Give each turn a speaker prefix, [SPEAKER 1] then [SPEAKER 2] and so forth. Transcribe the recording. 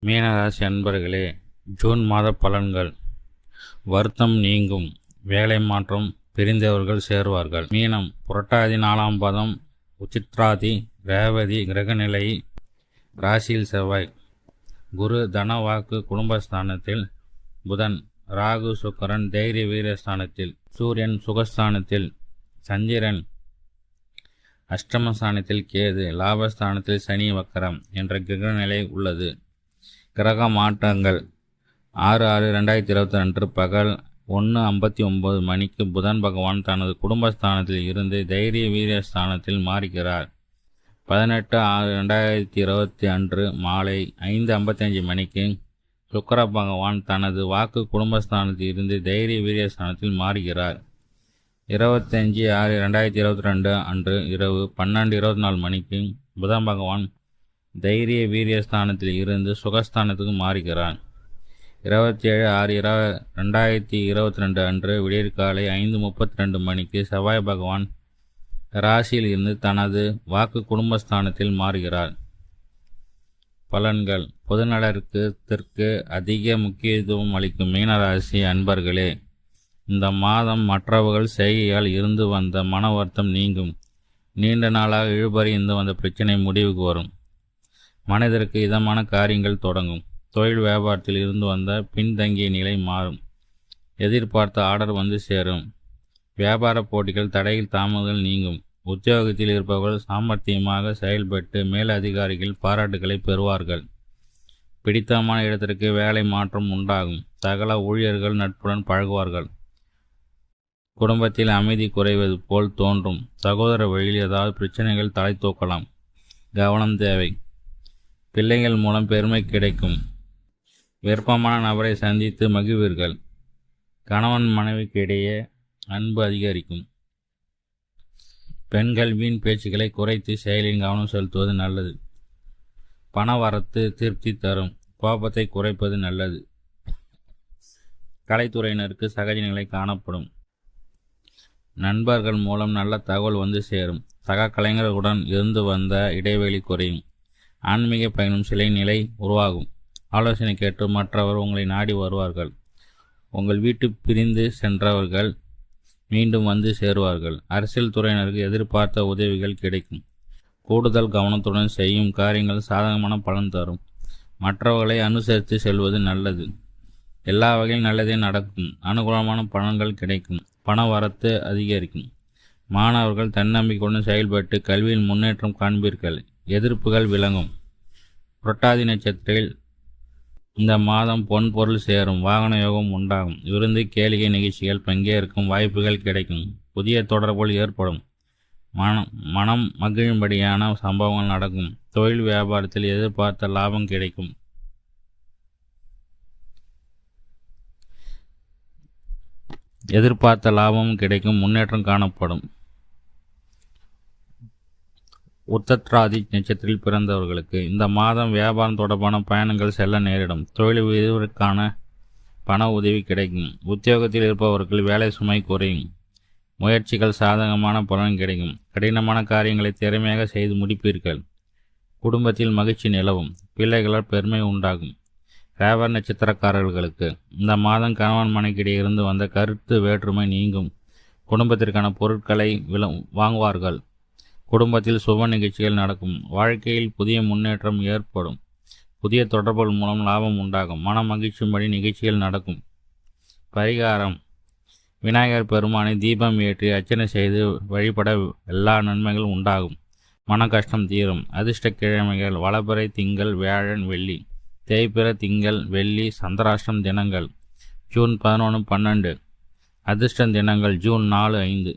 [SPEAKER 1] மீனராசி அன்பர்களே, ஜூன் மாத பலன்கள். வருத்தம் நீங்கும், வேலை மாற்றம், பிரிந்தவர்கள் சேருவார்கள். மீனம், புரட்டாதி 4ஆம் பாதம், உச்சித்ராதி, ரேவதி கிரகநிலை. ராசியில் செவ்வாய், குரு தனவாக்கு குடும்பஸ்தானத்தில், புதன், ராகு சுக்கரன் தைரிய வீரஸ்தானத்தில், சூரியன் சுகஸ்தானத்தில், சந்திரன் அஷ்டமஸ்தானத்தில், கேது லாபஸ்தானத்தில், சனி வக்கரம் என்ற கிரகநிலை உள்ளது. கிரக மாற்றங்கள். 6/6/2022 அன்று பகல் 1:59 மணிக்கு புதன் பகவான் தனது குடும்பஸ்தானத்தில் இருந்து தைரிய வீரஸ்தானத்தில் மாறுகிறார். 18/6/2020 அன்று மாலை 5:55 மணிக்கு சுக்கிர பகவான் தனது வாக்கு குடும்பஸ்தானத்தில் இருந்து தைரிய வீரஸ்தானத்தில் மாறுகிறார். 25/6/2022 அன்று இரவு 12:24 மணிக்கு புதன் பகவான் தைரிய வீரியஸ்தானத்தில் இருந்து சுகஸ்தானத்துக்கு மாறுகிறார். 27/6/2022 அன்று விடியற்காலை 5:32 மணிக்கு செவ்வாய் பகவான் ராசியில் இருந்து தனது வாக்கு குடும்பஸ்தானத்தில் மாறுகிறார். பலன்கள். பொதுநலத்திற்கு அதிக முக்கியத்துவம் அளிக்கும் மீனராசி அன்பர்களே, இந்த மாதம் மற்றவர்கள் செய்கையால் இருந்து வந்த மன வருத்தம் நீங்கும். நீண்ட நாளாக இழுபறி வந்த பிரச்சனை முடிவுக்கு வரும். மனிதருக்கு இதமான காரியங்கள் தொடங்கும். தொழில் வியாபாரத்தில் இருந்து வந்த பின்தங்கிய நிலை மாறும். எதிர்பார்த்த ஆர்டர் வந்து சேரும். வியாபார போட்டிகள், தடையில் தாமதங்கள் நீங்கும். உத்தியோகத்தில் இருப்பவர்கள் சாமர்த்தியமாக செயல்பட்டு மேலதிகாரிகள் பாராட்டுகளை பெறுவார்கள். பிடித்தமான இடத்திற்கு வேலை மாற்றம் உண்டாகும். சகல ஊழியர்கள் நட்புடன் பழகுவார்கள். குடும்பத்தில் அமைதி குறைவது போல் தோன்றும். சகோதர வழியில் ஏதாவது பிரச்சனைகள் தலை தூக்கலாம். கவனம் தேவை. பிள்ளைகள் மூலம் பெருமை கிடைக்கும். விருப்பமான நபரை சந்தித்து மகிழ்வீர்கள். கணவன் மனைவிக்கு இடையே அன்பு அதிகரிக்கும். பெண்கள் வீண் பேச்சுக்களை குறைத்து செயலில் கவனம் செலுத்துவது நல்லது. பண வரத்து திருப்தி தரும். கோபத்தை குறைப்பது நல்லது. கலைத்துறையினருக்கு சகஜ நிலை காணப்படும். நண்பர்கள் மூலம் நல்ல தகவல் வந்து சேரும். சக கலைஞர்களுடன் இருந்து வந்த இடைவெளி குறையும். ஆன்மீக பயணம் சிலை நிலை உருவாகும். ஆலோசனை கேட்டு மற்றவர் உங்களை நாடி வருவார்கள். உங்கள் வீட்டு பிரிந்து சென்றவர்கள் மீண்டும் வந்து சேருவார்கள். அரசியல் துறையினருக்கு எதிர்பார்த்த உதவிகள் கிடைக்கும். கூடுதல் கவனத்துடன் செய்யும் காரியங்கள் சாதகமான பலன் தரும். மற்றவர்களை அனுசரித்து செல்வது நல்லது. எல்லா வகையில் நல்லதே நடக்கும். அனுகூலமான பலன்கள் கிடைக்கும். பண வரத்து அதிகரிக்கும். மாணவர்கள் தன்னம்பிக்கையுடன் செயல்பட்டு கல்வியில் முன்னேற்றம் காண்பீர்கள். எதிர்ப்புகள் விளங்கும். புரட்டாதி நட்சத்திரத்தில் இந்த மாதம் பொன் பொருள் சேரும். வாகன யோகம் உண்டாகும். விருந்து கேளிக்கை நிகழ்ச்சிகள் பங்கேற்கும் வாய்ப்புகள் கிடைக்கும். புதிய தொடர்புகள் ஏற்படும். மனம் மகிழும்படியான சம்பவங்கள் நடக்கும். தொழில் வியாபாரத்தில் எதிர்பார்த்த லாபம் கிடைக்கும். முன்னேற்றம் காணப்படும். உத்திராதி நட்சத்திரத்தில் பிறந்தவர்களுக்கு இந்த மாதம் வியாபாரம் தொடர்பான பயணங்கள் செல்ல நேரிடும். தொழில் விதவிற்கான பண உதவி கிடைக்கும். உத்தியோகத்தில் இருப்பவர்கள் வேலை சுமை குறையும். முயற்சிகள் சாதகமான பலன் கிடைக்கும். கடினமான காரியங்களை திறமையாக செய்து முடிப்பீர்கள். குடும்பத்தில் மகிழ்ச்சி நிலவும். பிள்ளைகளால் பெருமை உண்டாகும். ரேவதி நட்சத்திரக்காரர்களுக்கு இந்த மாதம் கணவன் மனைவிக்கிடையே இருந்து வந்த கருத்து வேற்றுமை நீங்கும். குடும்பத்திற்கான பொருட்களை வாங்குவார்கள். குடும்பத்தில் சுப நிகழ்ச்சிகள் நடக்கும். வாழ்க்கையில் புதிய முன்னேற்றம் ஏற்படும். புதிய தொடர்புகள் மூலம் லாபம் உண்டாகும். மன மகிழ்ச்சியும்படி நிகழ்ச்சிகள் நடக்கும். பரிகாரம். விநாயகர் பெருமானை தீபம் ஏற்றி அர்ச்சனை செய்து வழிபட எல்லா நன்மைகளும் உண்டாகும். மன கஷ்டம் தீரும். அதிர்ஷ்ட கிழமைகள் வளபிறை திங்கள், வியாழன், வெள்ளி. தேய்பிற திங்கள், வெள்ளி, சந்திராஷ்டம் தினங்கள். ஜூன் 11, 12. அதிர்ஷ்ட தினங்கள் ஜூன் 4, 5.